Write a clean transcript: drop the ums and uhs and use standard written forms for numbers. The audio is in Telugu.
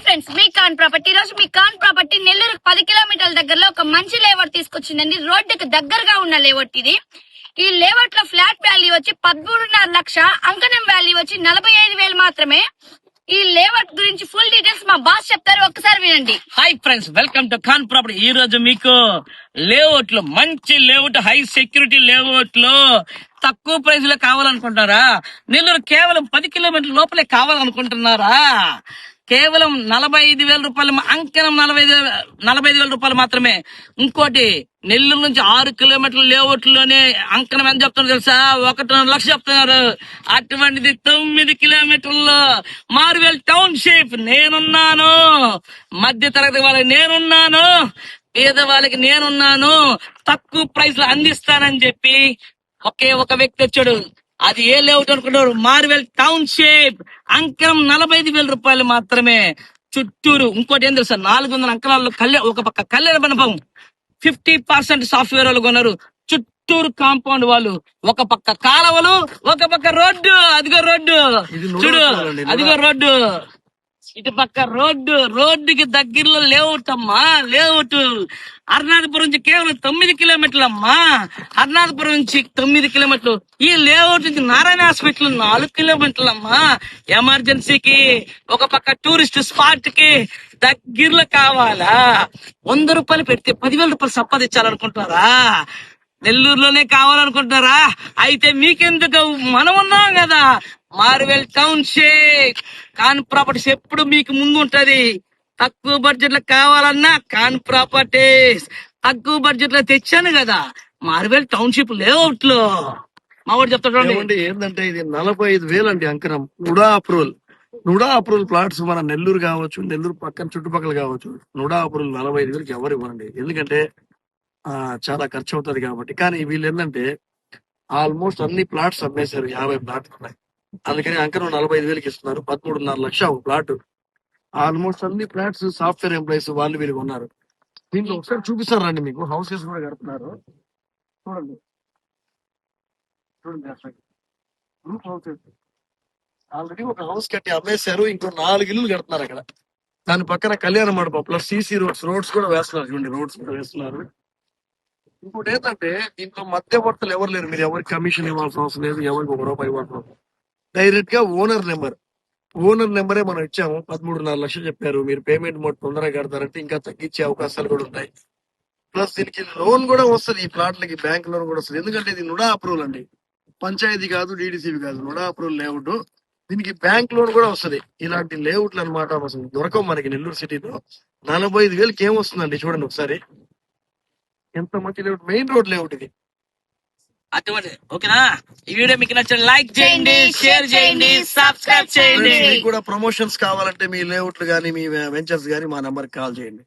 ఫ్రెండ్స్, మీ కాన్ ప్రాపర్టీ రోజు మీ కాన్ ప్రాపర్టీ నెల్లూరు 10 కిలోమీటర్ల దగ్గరలో ఒక మంచి లేఅవుట్ తీసుకొచ్చిందండి. రోడ్డుకి దగ్గరగా ఉన్న లేఅవుట్ ఇది. ఈ లేఅవుట్ లో ఫ్లాట్ వాల్యూ వచ్చి 13.5 లక్ష, అంకణం వాల్యూ వచ్చి 45,000 మాత్రమే. ఈ లేఅవుట్ గురించి ఫుల్ డీటెయిల్స్ మా బాస్ చెప్తారు, ఒక్కసారి వినండి. Hi friends, welcome to Khan property. ఈ రోజు మీకు లేఅవుట్ లో మంచి లేఅవుట్, హై సెక్యూరిటీ లేఅవుట్ లో తక్కువ ప్రైస్ లో కావాలనుకుంటున్నారా? నెల్లూరు కేవలం 10 కిలోమీటర్ల లోపలే కావాలనుకుంటున్నారా? కేవలం 45,000 రూపాయలు, అంకనం 45,000 రూపాయలు మాత్రమే. ఇంకోటి, నెల్లూరు నుంచి 6 కిలోమీటర్ల లేఅవుట్ లోనే అంకనం ఎంత చెప్తున్నారు తెలుసా? 1.5 లక్ష చెప్తున్నారు. అటువంటిది 9 కిలోమీటర్లు మార్వెల్ టౌన్షిప్ నేనున్నాను. మధ్య తరగతి వాళ్ళకి నేనున్నాను, పేదవాళ్ళకి నేనున్నాను, తక్కువ ప్రైస్ లో అందిస్తానని చెప్పి ఒకే ఒక వ్యక్తి వచ్చాడు. అది ఏ లేఅవుట్ అనుకున్నారు? Marvel township. అంకరం 45,000 రూపాయలు మాత్రమే. చుట్టూరు ఇంకోటి ఏం తెలుసా? 400 అంకణాల్లో ఒక పక్క కళ్యాణ మండపం, 50% సాఫ్ట్వేర్ వాళ్ళు కొన్నారు. చుట్టూరు కాంపౌండ్ వాళ్ళు, ఒక పక్క కాలువలు, ఒక పక్క రోడ్డు. అదిగో రోడ్డు చూడు, అదిగో రోడ్డు. ఇటు పక్క రోడ్డుకి దగ్గరలో లేఅవుట్ అమ్మా, లేఅవుట్. అరుణాధపురం నుంచి కేవలం 9 కిలోమీటర్లు అమ్మా. అరుణాధపురం నుంచి 9 కిలోమీటర్లు. ఈ లేఅవుట్ నుంచి నారాయణ హాస్పిటల్ 4 కిలోమీటర్లు అమ్మా. ఎమర్జెన్సీకి, ఒక పక్క టూరిస్ట్ స్పాట్ కి దగ్గరలో కావాలా? 100 రూపాయలు పెడితే 10,000 రూపాయలు సంపాదించాలనుకుంటున్నారా? నెల్లూరులోనే కావాలనుకుంటున్నారా? అయితే మీకెందుకు, మనం ఉన్నాం కదా. మార్వెల్ టౌన్షిప్ ఖాన్ ప్రాపర్టీస్ ఎప్పుడు మీకు ముందు ఉంటది. తక్కువ బడ్జెట్ లో కావాలన్నా ఖాన్ ప్రాపర్టీస్. తక్కువ బడ్జెట్ లో తెచ్చాను కదా మార్వెల్ టౌన్షిప్ లేఅవుట్ లో. మా వాడు చెప్తాడు ఏంటంటే ఇది 45,000 అండి అంకరం. నుడా అప్రూవల్ ప్లాట్స్ మన నెల్లూరు కావచ్చు, నెల్లూరు పక్కన చుట్టుపక్కల కావచ్చు. నుడా అప్రూవల్ 45,000కి ఎవరు ఇవ్వండి, ఎందుకంటే చాలా ఖర్చు అవుతుంది కాబట్టి. కానీ వీళ్ళు ఏంటంటే ఆల్మోస్ట్ అన్ని ప్లాట్స్ అమ్మేశారు, 50 ప్లాట్లు ఉన్నాయి. అందుకని అంకరం 45,000కి ఇస్తున్నారు. 13.5 లక్ష ఒక ప్లాట్. ఆల్మోస్ట్ అన్ని ఫ్లాట్స్ సాఫ్ట్వేర్ ఎంప్లాయీస్ వాళ్ళు వీళ్ళు ఉన్నారు. దీంట్లో ఒకసారి చూపిస్తారు రండి, మీకు హౌసెస్ కూడా కడుతున్నారు. చూడండి గ్రూప్ హౌసెస్ ఆల్రెడీ ఒక హౌస్ కట్టి అమ్మేశారు. ఇంకో 4 ఇల్లులు కడుతున్నారు అక్కడ. దాని పక్కన కళ్యాణ మండపం ప్లస్ సీసీ రోడ్స్ కూడా వేస్తున్నారు. చూడండి, రోడ్స్ కూడా వేస్తున్నారు. ఇంకోటి ఏంటంటే దీంట్లో మధ్యవర్తులు ఎవరు లేరు. మీరు ఎవరికి కమిషన్ ఇవ్వాల్సిన అవసరం లేదు, ఎవరికి 1 రూపాయి ఇవ్వాల్సిన అవసరం. డైరెక్ట్ గా ఓనర్ నెంబరే మనం ఇచ్చాము. 13.5 లక్షలు చెప్పారు. మీరు పేమెంట్ మోడ్ తొందరగా కడతారంటే ఇంకా తగ్గించే అవకాశాలు కూడా ఉంటాయి. ప్లస్ దీనికి లోన్ కూడా వస్తుంది. ఈ ప్లాట్లకి బ్యాంక్ లోన్ కూడా వస్తుంది. ఎందుకంటే ఇది నుడా అప్రూవల్ అండి, పంచాయతీ కాదు, డీడీసీబీ కాదు, నుడా అప్రూవల్ లేఅవుట్. దీనికి బ్యాంక్ లోన్ కూడా వస్తుంది. ఇలాంటి లేఅవుట్లు అనమాట అసలు దొరకవు మనకి నెల్లూరు సిటీలో. 45,000కి ఏం వస్తుందండి? చూడండి ఒకసారి, ఎంత మంచి లేఅవుట్, మెయిన్ రోడ్ లేఅవుట్ ఇది. అటువంటి ఓకేనా? ఈ వీడియో మీకు నచ్చిన లైక్ చేయండి, షేర్ చేయండి, సబ్స్క్రైబ్ చేయండి. మీకు కూడా ప్రమోషన్స్ కావాలంటే మీ లేఅవుట్లు గానీ, మీ వెంచర్స్ గానీ మా నంబర్ కాల్ చేయండి.